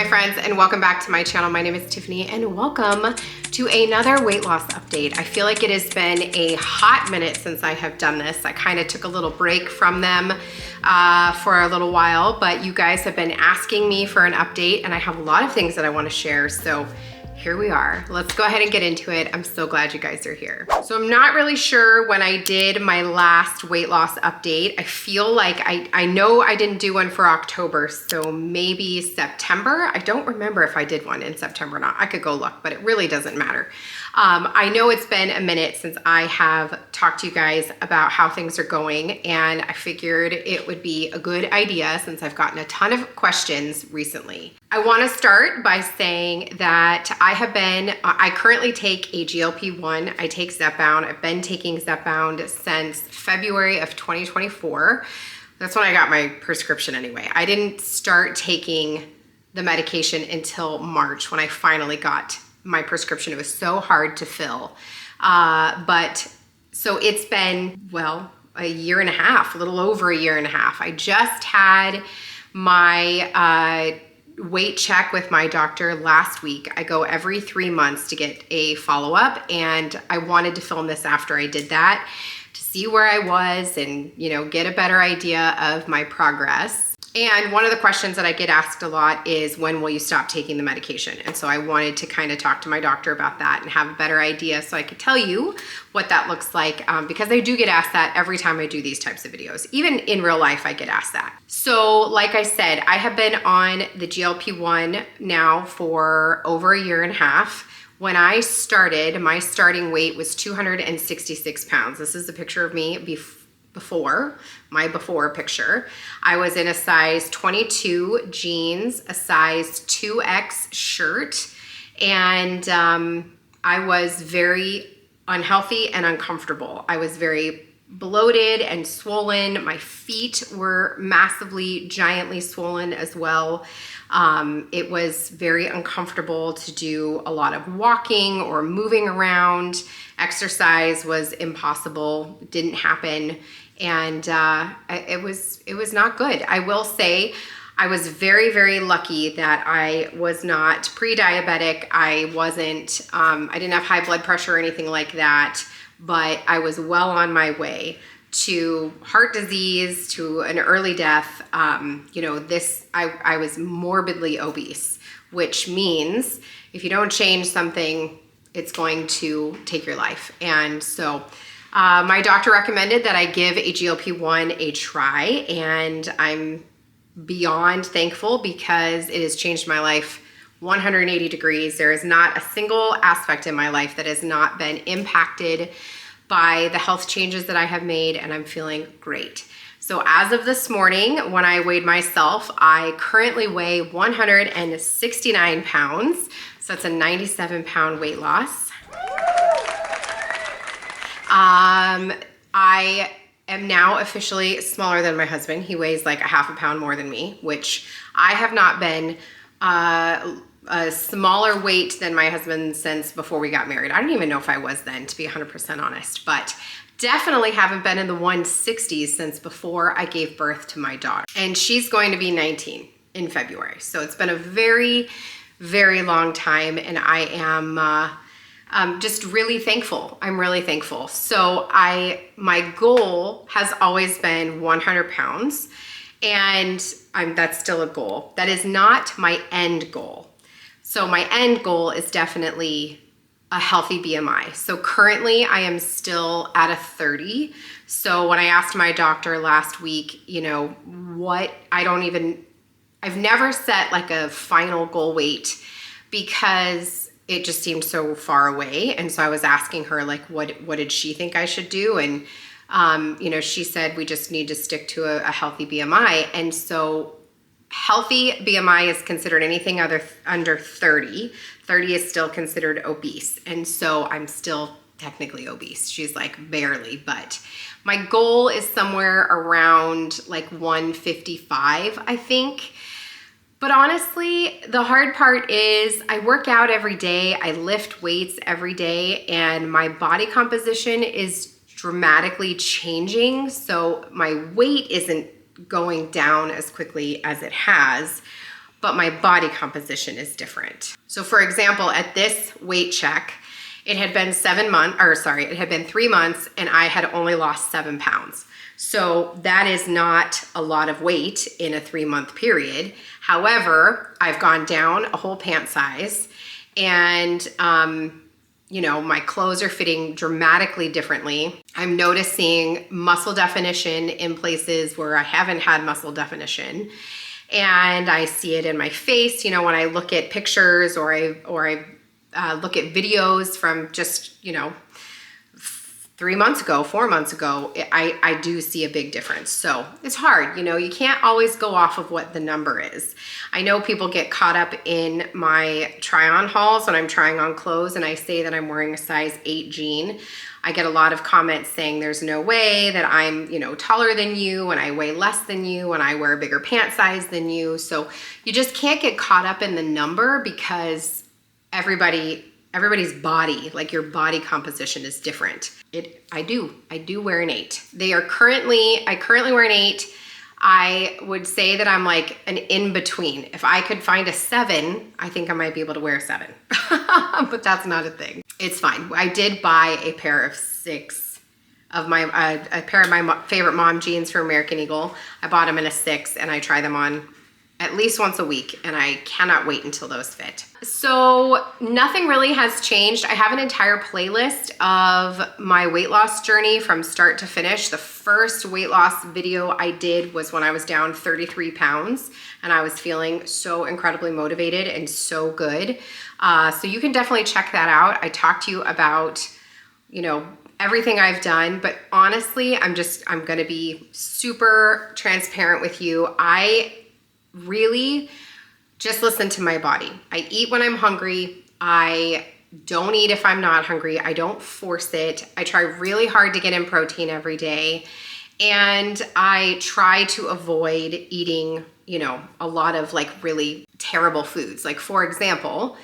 friends, and welcome back to my channel. My name is Tiffany and welcome to another weight loss update. I feel like it has been a hot minute since I have done this. I kind of took a little break from them for a little while, but you guys have been asking me for an update and I have a lot of things that I want to share. So here we are. Let's go ahead and get into it. I'm so glad you guys are here. So I'm not really sure when I did my last weight loss update. I feel like I know I didn't do one for October, so maybe September. I don't remember if I did one in September or not. I could go look, but it really doesn't matter. I know it's been a minute since I have talked to you guys about how things are going, and I figured it would be a good idea since I've gotten a ton of questions recently. I want to start by saying that I currently take a GLP-1. I take Zepbound. I've been taking Zepbound since February of 2024. That's when I got my prescription anyway. I didn't start taking the medication until March when I finally got my prescription. It was so hard to fill. So it's been, well, a year and a half, a little over a year and a half. I just had my weight check with my doctor last week. I go every 3 months to get a follow-up, and I wanted to film this after I did that to see where I was and, you know, get a better idea of my progress. And one of the questions that I get asked a lot is, when will you stop taking the medication? And so I wanted to kind of talk to my doctor about that and have a better idea so I could tell you what that looks like, because I do get asked that every time I do these types of videos. Even in real life, I get asked that. So like I said, I have been on the GLP-1 now for over a year and a half. When I started, my starting weight was 266 pounds. This is a picture of me before, my before picture. I was in a size 22 jeans, a size 2X shirt, and I was very unhealthy and uncomfortable. I was very bloated and swollen. My feet were massively, giantly swollen as well. It was very uncomfortable to do a lot of walking or moving around. Exercise was impossible, didn't happen. And it was not good. I will say I was very, very lucky that I was not pre-diabetic. I didn't have high blood pressure or anything like that, but I was well on my way to heart disease, to an early death. I was morbidly obese, which means if you don't change something, it's going to take your life. And so my doctor recommended that I give a GLP-1 a try, and I'm beyond thankful because it has changed my life 180 degrees. There is not a single aspect in my life that has not been impacted by the health changes that I have made, and I'm feeling great. So as of this morning, when I weighed myself, I currently weigh 169 pounds. So that's a 97-pound weight loss. I am now officially smaller than my husband. He weighs like a half a pound more than me, which I have not been a smaller weight than my husband since before we got married. I don't even know if I was then, to be 100% honest, but definitely haven't been in the 160s since before I gave birth to my daughter. And she's going to be 19 in February. So it's been a very, very long time, and I am just really thankful. I'm really thankful. So my goal has always been 100 pounds, and that's still a goal. That is not my end goal. So my end goal is definitely a healthy BMI. So currently I am still at a 30. So when I asked my doctor last week, you know, I've never set like a final goal weight because it just seemed so far away. And so I was asking her, like, what did she think I should do? And, she said, we just need to stick to a healthy BMI. And so healthy BMI is considered anything under 30. 30 is still considered obese. And so I'm still technically obese. She's like barely, but my goal is somewhere around like 155, I think. But honestly, the hard part is I work out every day, I lift weights every day, and my body composition is dramatically changing. So my weight isn't going down as quickly as it has, but my body composition is different. So for example, at this weight check, it had been 3 months and I had only lost 7 pounds. So that is not a lot of weight in a 3-month period. However, I've gone down a whole pant size and, you know, my clothes are fitting dramatically differently. I'm noticing muscle definition in places where I haven't had muscle definition. And I see it in my face, you know, when I look at pictures or I look at videos from just, you know, 3 months ago, 4 months ago, I do see a big difference. So it's hard, you know, you can't always go off of what the number is. I know people get caught up in my try-on hauls when I'm trying on clothes and I say that I'm wearing a size 8 jean. I get a lot of comments saying there's no way that I'm, you know, taller than you and I weigh less than you and I wear a bigger pant size than you. So you just can't get caught up in the number because everybody's body, like your body composition is different. I do wear an 8. I currently wear an 8. I would say that I'm like an in-between. If I could find a 7, I think I might be able to wear a 7, but that's not a thing. It's fine. I did buy a pair of 6 of my, a pair of my favorite mom jeans from American Eagle. I bought them in a 6 and I try them on at least once a week and I cannot wait until those fit. So nothing really has changed. I have an entire playlist of my weight loss journey from start to finish. The first weight loss video I did was when I was down 33 pounds and I was feeling so incredibly motivated and so good. So you can definitely check that out. I talked to you about, you know, everything I've done, but honestly, I'm gonna be super transparent with you. I really just listen to my body. I eat when I'm hungry. I don't eat if I'm not hungry. I don't force it. I try really hard to get in protein every day. And I try to avoid eating, you know, a lot of like really terrible foods. Like for example,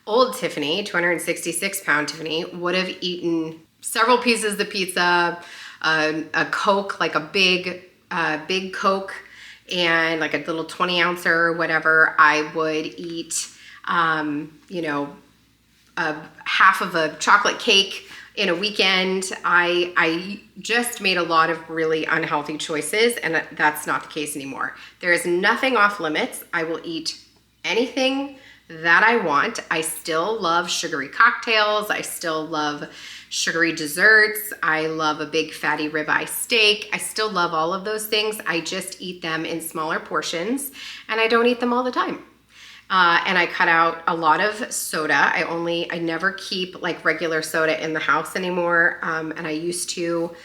old Tiffany, 266-pound Tiffany, would have eaten several pieces of pizza, a Coke, like a big Coke, and like a little 20-ouncer or whatever. I would eat, you know, half of a chocolate cake in a weekend. I just made a lot of really unhealthy choices, and that's not the case anymore. There is nothing off limits. I will eat anything that I want. I still love sugary cocktails. I still love sugary desserts. I love a big fatty ribeye steak. I still love all of those things. I just eat them in smaller portions and I don't eat them all the time. And I cut out a lot of soda. I never keep like regular soda in the house anymore. And I used to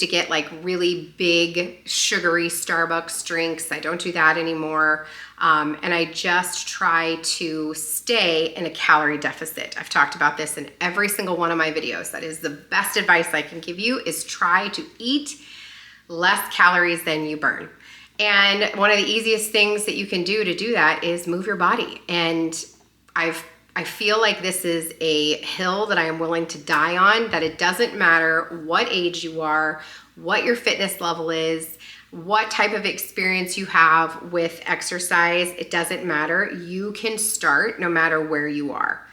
get like really big sugary Starbucks drinks. I don't do that anymore. And I just try to stay in a calorie deficit. I've talked about this in every single one of my videos. That is the best advice I can give you, is try to eat less calories than you burn. And one of the easiest things that you can do to do that is move your body. And I feel like this is a hill that I am willing to die on, that it doesn't matter what age you are, what your fitness level is, what type of experience you have with exercise. It doesn't matter. You can start no matter where you are.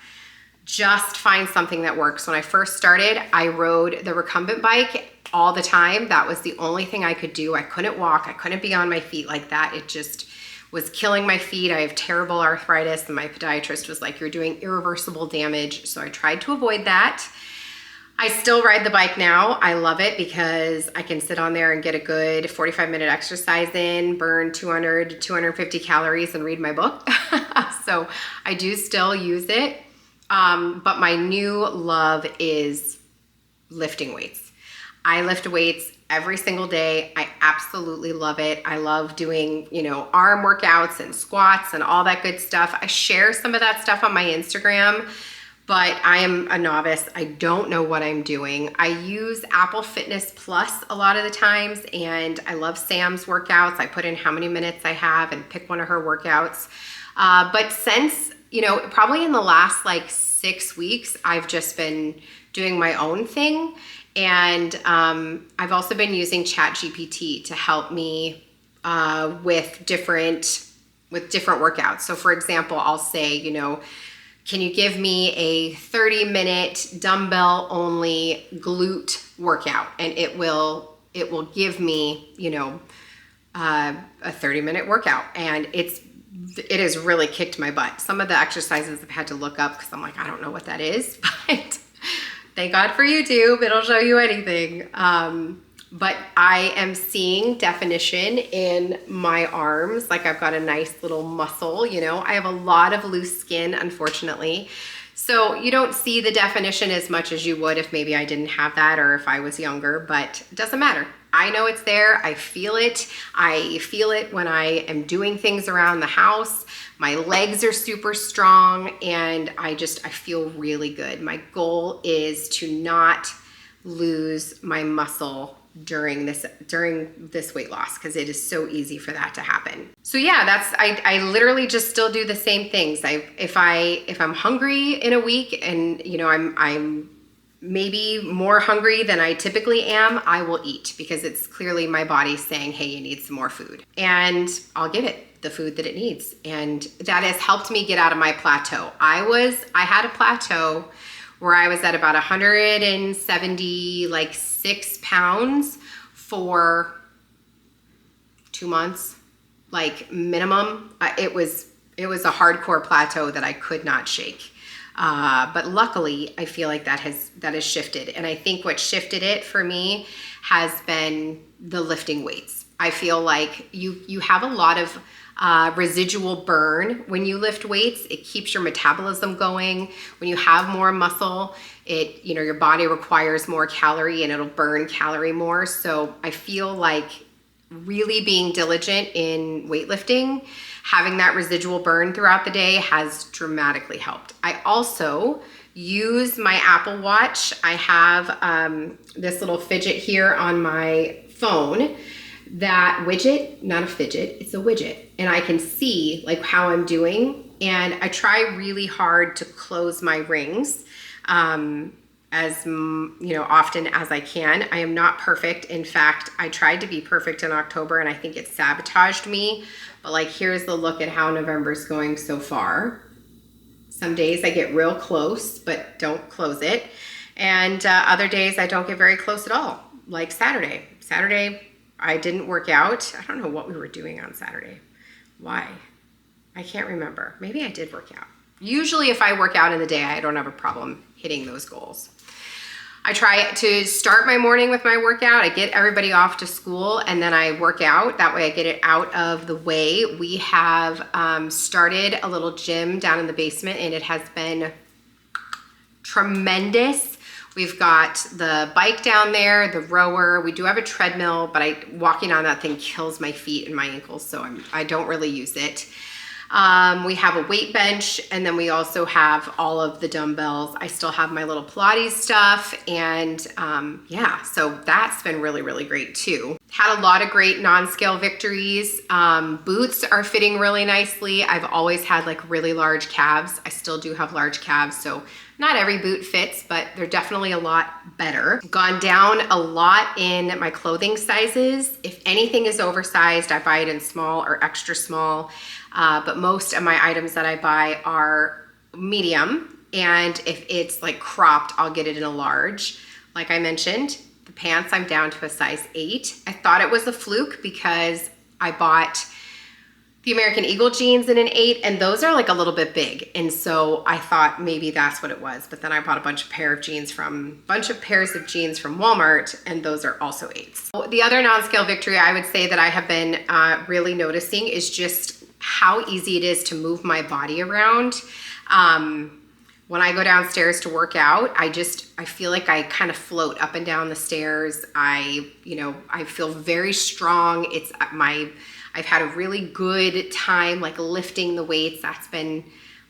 Just find something that works. When I first started, I rode the recumbent bike all the time. That was the only thing I could do. I couldn't walk. I couldn't be on my feet like that. It just was killing my feet. I have terrible arthritis, and my podiatrist was like, you're doing irreversible damage. So I tried to avoid that. I still ride the bike now. I love it because I can sit on there and get a good 45-minute exercise in, burn 200 to 250 calories and read my book. So I do still use it. But my new love is lifting weights. I lift weights every single day. I absolutely love it. I love doing, you know, arm workouts and squats and all that good stuff. I share some of that stuff on my Instagram, but I am a novice. I don't know what I'm doing. I use Apple Fitness Plus a lot of the times, and I love Sam's workouts. I put in how many minutes I have and pick one of her workouts. But since, you know, probably in the last like 6 weeks, I've just been doing my own thing. And I've also been using ChatGPT to help me with different with different workouts. So for example, I'll say, you know, can you give me a 30-minute dumbbell only glute workout? And it will give me, you know, a 30-minute workout. And it has really kicked my butt. Some of the exercises I've had to look up because I'm like, I don't know what that is, but thank God for YouTube. It'll show you anything. But I am seeing definition in my arms. Like I've got a nice little muscle, you know. I have a lot of loose skin, unfortunately. So you don't see the definition as much as you would if maybe I didn't have that or if I was younger, but it doesn't matter. I know it's there. I feel it. I feel it when I am doing things around the house. My legs are super strong and I feel really good. My goal is to not lose my muscle during this weight loss because it is so easy for that to happen. So yeah, I literally just still do the same things. If I'm hungry in a week and you know I'm maybe more hungry than I typically am, I will eat because it's clearly my body saying, hey, you need some more food. And I'll give it the food that it needs. And that has helped me get out of my plateau. I had a plateau where I was at about 176 pounds for 2 months, like minimum. It was a hardcore plateau that I could not shake. But luckily, I feel like that has shifted. And I think what shifted it for me has been the lifting weights. I feel like you have a lot of residual burn when you lift weights. It keeps your metabolism going. When you have more muscle, your body requires more calorie and it'll burn calorie more. So I feel like really being diligent in weightlifting, having that residual burn throughout the day has dramatically helped. I also use my Apple Watch. I have this little fidget here on my phone. That widget, not a fidget, it's a widget. And I can see like how I'm doing. And I try really hard to close my rings as often as I can. I am not perfect. In fact, I tried to be perfect in October and I think it sabotaged me. But like, here's the look at how November's going so far. Some days I get real close, but don't close it. And other days I don't get very close at all, like Saturday. Saturday, I didn't work out. I don't know what we were doing on Saturday. Why? I can't remember. Maybe I did work out. Usually if I work out in the day, I don't have a problem hitting those goals. I try to start my morning with my workout. I get everybody off to school and then I work out. That way I get it out of the way. We have started a little gym down in the basement and it has been tremendous. We've got the bike down there, the rower. We do have a treadmill, but walking on that thing kills my feet and my ankles, so I don't really use it. We have a weight bench, and then we also have all of the dumbbells. I still have my little Pilates stuff, and yeah, so that's been really, really great too. Had a lot of great non-scale victories. Boots are fitting really nicely. I've always had like really large calves. I still do have large calves, so not every boot fits, but they're definitely a lot better. Gone down a lot in my clothing sizes. If anything is oversized, I buy it in small or extra small. But most of my items that I buy are medium. And if it's like cropped, I'll get it in a large. Like I mentioned, the pants, I'm down to a size 8. I thought it was a fluke because I bought the American Eagle jeans in an 8, and those are like a little bit big. And so I thought maybe that's what it was. But then I bought a bunch of pairs of jeans from Walmart, and those are also 8s. The other non-scale victory I would say that I have been really noticing is just how easy it is to move my body around. When I go downstairs to work out, I feel like I kind of float up and down the stairs. I feel very strong. I've had a really good time like lifting the weights. That's been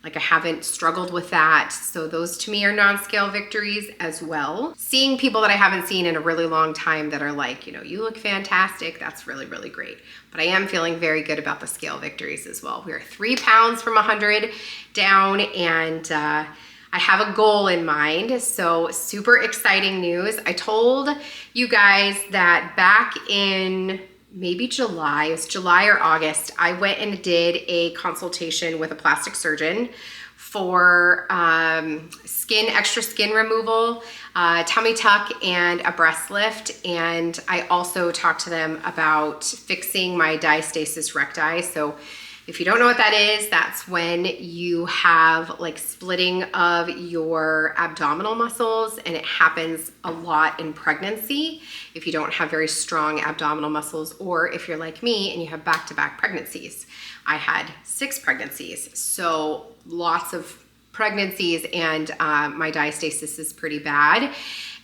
like, I haven't struggled with that. So those to me are non-scale victories as well. Seeing people that I haven't seen in a really long time that are like, you look fantastic. That's really, really great. But I am feeling very good about the scale victories as well. We are 3 pounds from 100 down, and I have a goal in mind. So super exciting news. I told you guys that back in maybe July, it was July or August, I went and did a consultation with a plastic surgeon for extra skin removal, tummy tuck, and a breast lift. And I also talked to them about fixing my diastasis recti. So if you don't know what that is, that's when you have like splitting of your abdominal muscles, and it happens a lot in pregnancy if you don't have very strong abdominal muscles, or if you're like me and you have back-to-back pregnancies. I had 6 pregnancies, so lots of pregnancies, and my diastasis is pretty bad.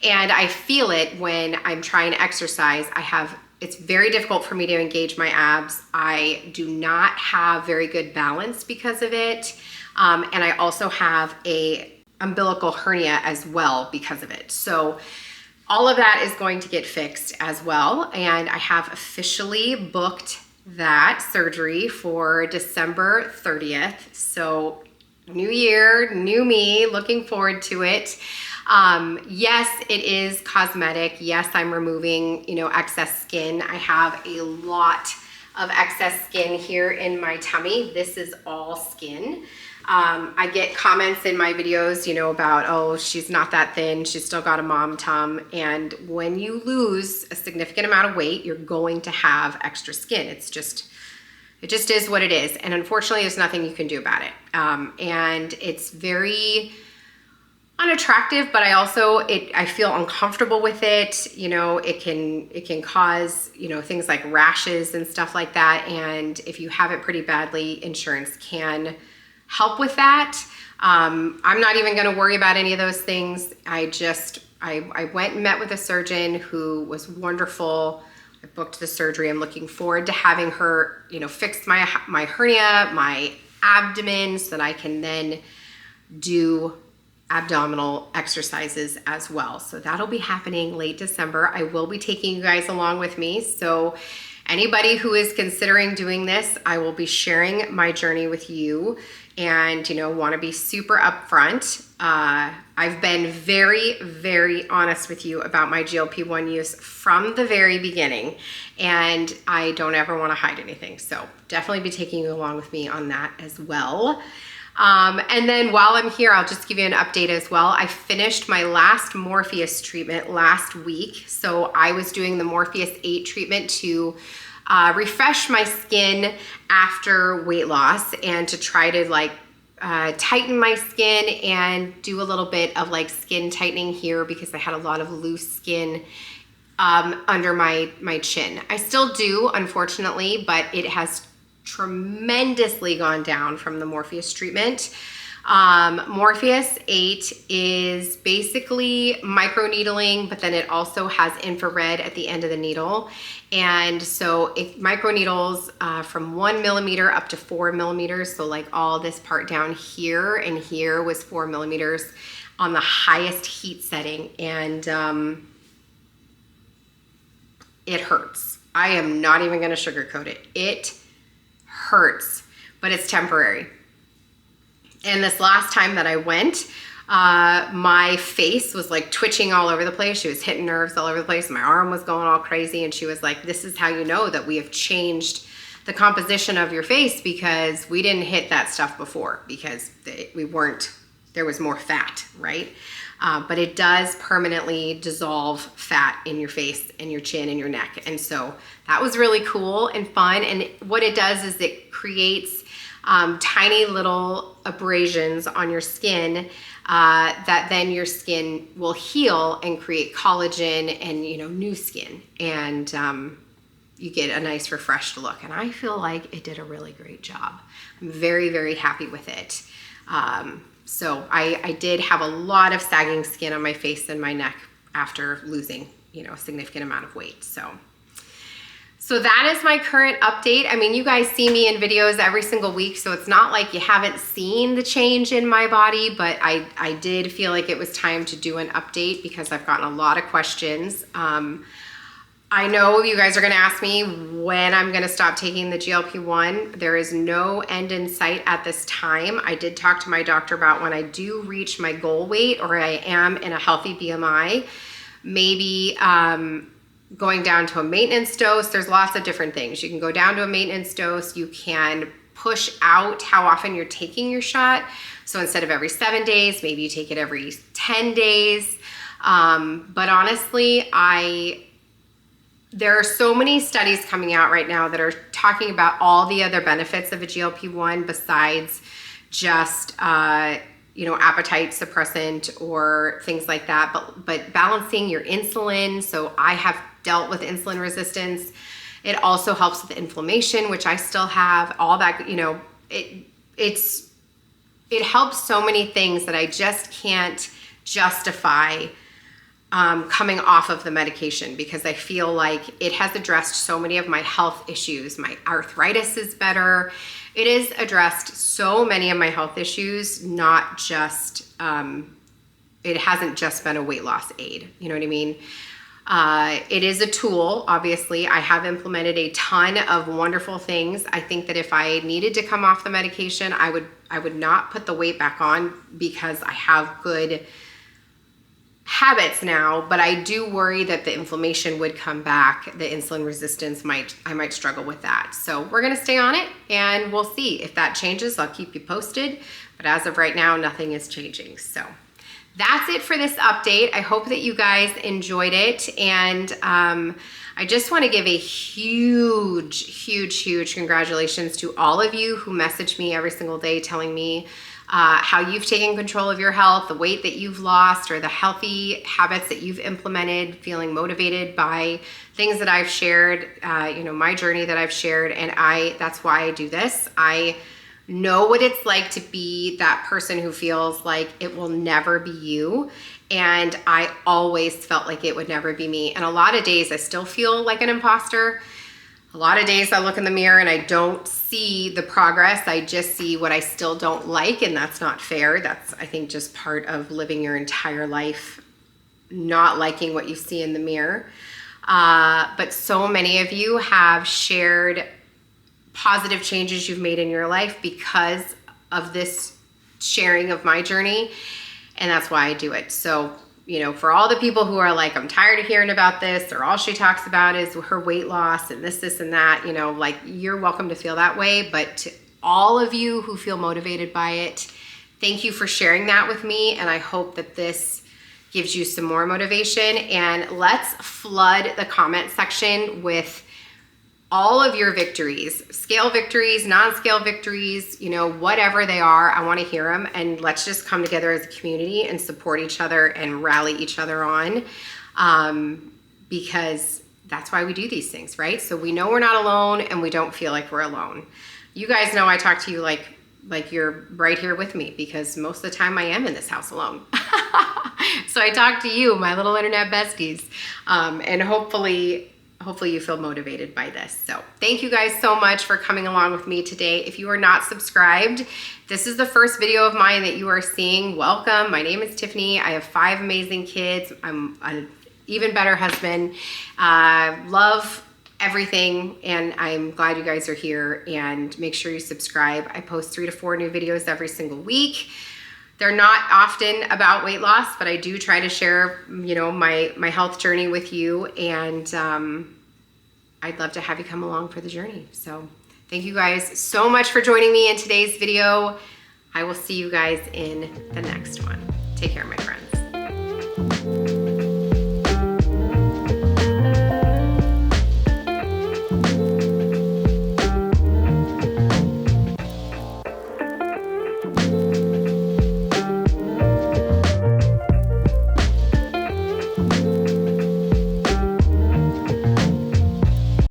And I feel it when I'm trying to exercise. It's very difficult for me to engage my abs. I do not have very good balance because of it. And I also have a umbilical hernia as well because of it. So all of that is going to get fixed as well. And I have officially booked that surgery for December 30th. So new year, new me, looking forward to it. Yes, it is cosmetic. Yes, I'm removing, excess skin. I have a lot of excess skin here in my tummy. This is all skin. I get comments in my videos, about, oh, she's not that thin. She's still got a mom tum. And when you lose a significant amount of weight, you're going to have extra skin. It just is what it is. And unfortunately, there's nothing you can do about it. And it's very unattractive, but I feel uncomfortable with it. It can cause, things like rashes and stuff like that. And if you have it pretty badly, insurance can help with that. I'm not even going to worry about any of those things. I went and met with a surgeon who was wonderful. I booked the surgery. I'm looking forward to having her, fix my hernia, my abdomen, so that I can then do abdominal exercises as well. So that'll be happening late December. I will be taking you guys along with me. So anybody who is considering doing this, I will be sharing my journey with you, and want to be super upfront. I've been very, very honest with you about my GLP-1 use from the very beginning, and I don't ever want to hide anything. So definitely be taking you along with me on that as well. And then while I'm here, I'll just give you an update as well. I finished my last Morpheus treatment last week. So I was doing the Morpheus 8 treatment to refresh my skin after weight loss, and to try to tighten my skin and do a little bit of skin tightening here, because I had a lot of loose skin under my chin. I still do, unfortunately, but it has tremendously gone down from the Morpheus treatment. Morpheus 8 is basically microneedling, but then it also has infrared at the end of the needle. And so it microneedles from 1 millimeter up to 4 millimeters. So all this part down here and here was 4 millimeters on the highest heat setting. And it hurts. I am not even going to sugarcoat it. It hurts, but it's temporary. And this last time that I went, my face was twitching all over the place. She was hitting nerves all over the place. My arm was going all crazy. And she was like, this is how you know that we have changed the composition of your face, because we didn't hit that stuff before, because there was more fat, right? But it does permanently dissolve fat in your face and your chin and your neck. And so that was really cool and fun. And what it does is it creates tiny little abrasions on your skin that then your skin will heal and create collagen and new skin, and you get a nice refreshed look. And I feel like it did a really great job. I'm very, very happy with it. So I did have a lot of sagging skin on my face and my neck after losing a significant amount of weight. So that is my current update. I mean, you guys see me in videos every single week, so it's not like you haven't seen the change in my body, but I did feel like it was time to do an update, because I've gotten a lot of questions. I know you guys are gonna ask me when I'm gonna stop taking the GLP-1. There is no end in sight at this time. I did talk to my doctor about when I do reach my goal weight, or I am in a healthy BMI, maybe going down to a maintenance dose. There's lots of different things. You can go down to a maintenance dose. You can push out how often you're taking your shot. So instead of every 7 days, maybe you take it every 10 days. But honestly, there are so many studies coming out right now that are talking about all the other benefits of a GLP-1 besides just, appetite suppressant or things like that, but balancing your insulin. So I have dealt with insulin resistance. It also helps with inflammation, which I still have. All that, it helps so many things that I just can't justify coming off of the medication, because I feel like it has addressed so many of my health issues. My arthritis is better. It has addressed so many of my health issues, not just, it hasn't just been a weight loss aid. You know what I mean? It is a tool, obviously. I have implemented a ton of wonderful things. I think that if I needed to come off the medication, I would not put the weight back on, because I have good habits now, but I do worry that the inflammation would come back. The insulin resistance I might struggle with that. So we're gonna stay on it, and we'll see if that changes. I'll keep you posted, but as of right now, nothing is changing. So that's it for this update. I hope that you guys enjoyed it, and I just want to give a huge congratulations to all of you who message me every single day telling me how you've taken control of your health, the weight that you've lost, or the healthy habits that you've implemented, feeling motivated by things that I've shared, my journey that I've shared. And that's why I do this. I know what it's like to be that person who feels like it will never be you. And I always felt like it would never be me. And a lot of days I still feel like an imposter. A lot of days I look in the mirror and I don't see the progress. I just see what I still don't like, and that's not fair. That's, I think, just part of living your entire life not liking what you see in the mirror. But so many of you have shared positive changes you've made in your life because of this sharing of my journey, and that's why I do it. So, for all the people who are like, I'm tired of hearing about this, or all she talks about is her weight loss and this and that, you're welcome to feel that way. But to all of you who feel motivated by it, thank you for sharing that with me. And I hope that this gives you some more motivation. And let's flood the comment section with all of your victories, scale victories, non-scale victories, whatever they are. I want to hear them, and let's just come together as a community and support each other and rally each other on, because that's why we do these things, right? So we know we're not alone, and we don't feel like we're alone. You guys know I talk to you like you're right here with me, because most of the time I am in this house alone. So I talk to you, my little internet besties, and hopefully you feel motivated by this. So thank you guys so much for coming along with me today. If you are not subscribed, this is the first video of mine that you are seeing. Welcome. My name is Tiffany. I have 5 amazing kids. I'm an even better husband. Love everything, and I'm glad you guys are here. And make sure you subscribe. I post 3 to 4 new videos every single week. They're not often about weight loss, but I do try to share, my health journey with you, and I'd love to have you come along for the journey. So thank you guys so much for joining me in today's video. I will see you guys in the next one. Take care, my friends.